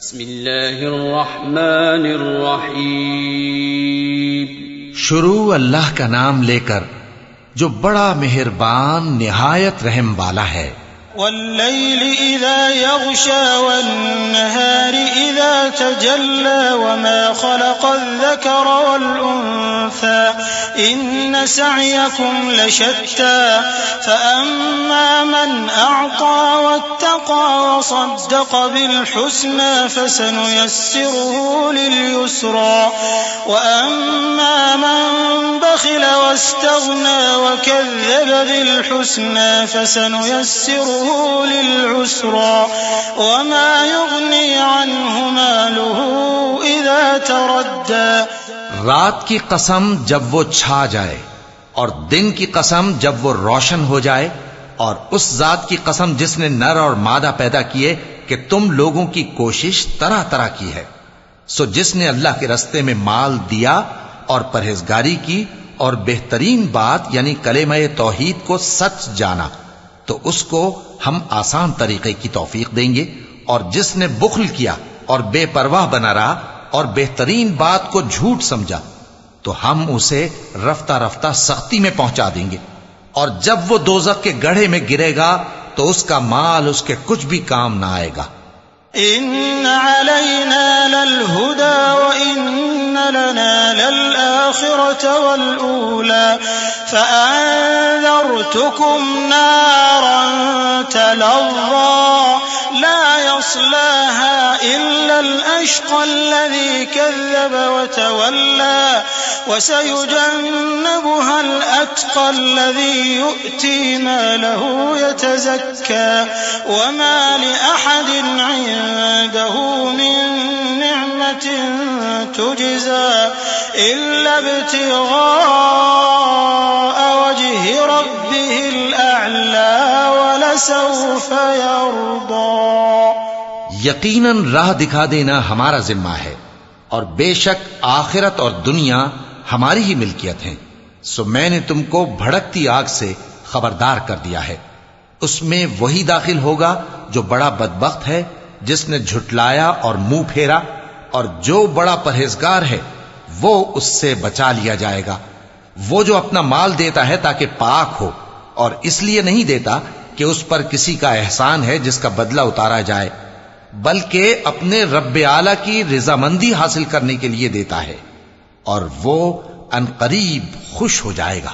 بسم اللہ الرحمن الرحیم. شروع اللہ کا نام لے کر جو بڑا مہربان نہایت رحم والا ہے. والليل إذا يغشى والنهار إذا تجلى وما خلق الذكر والأنثى إن سعيكم لشتى فأما من أعطى واتقى وصدق بالحسنى فسنيسره لليسرى وأما من بخل واستغنى وكذب بالحسنى فسنيسره للعسرى وما يغني عنه ماله إذا تردى. رات کی قسم جب وہ چھا جائے اور دن کی قسم جب وہ روشن ہو جائے اور اس ذات کی قسم جس نے نر اور مادہ پیدا کیے کہ تم لوگوں کی کوشش طرح طرح کی ہے. سو جس نے اللہ کے رستے میں مال دیا اور پرہیزگاری کی اور بہترین بات یعنی کلمہ توحید کو سچ جانا تو اس کو ہم آسان طریقے کی توفیق دیں گے، اور جس نے بخل کیا اور بے پرواہ بنا رہا اور بہترین بات کو جھوٹ سمجھا تو ہم اسے رفتہ رفتہ سختی میں پہنچا دیں گے، اور جب وہ دوزخ کے گڑھے میں گرے گا تو اس کا مال اس کے کچھ بھی کام نہ آئے گا. إن علينا للهدى وإن لنا للآخرة والأولى فأنذرتكم نارا تلظى لا يصلاها إلا الأشقى الذي كذب وتولى وسيجنبها الأتقى الذي يؤتي ماله يتزكى وما لأحد عنده من نعمة تجزى إلا ابتغاء وجه ربه الأعلى ولسوف يرضى. یقیناً راہ دکھا دینا ہمارا ذمہ ہے، اور بے شک آخرت اور دنیا ہماری ہی ملکیت ہیں. سو میں نے تم کو بھڑکتی آگ سے خبردار کر دیا ہے. اس میں وہی داخل ہوگا جو بڑا بدبخت ہے، جس نے جھٹلایا اور منہ پھیرا، اور جو بڑا پرہیزگار ہے وہ اس سے بچا لیا جائے گا. وہ جو اپنا مال دیتا ہے تاکہ پاک ہو، اور اس لیے نہیں دیتا کہ اس پر کسی کا احسان ہے جس کا بدلہ اتارا جائے، بلکہ اپنے رب اعلی کی رضامندی حاصل کرنے کے لیے دیتا ہے، اور وہ عنقریب خوش ہو جائے گا.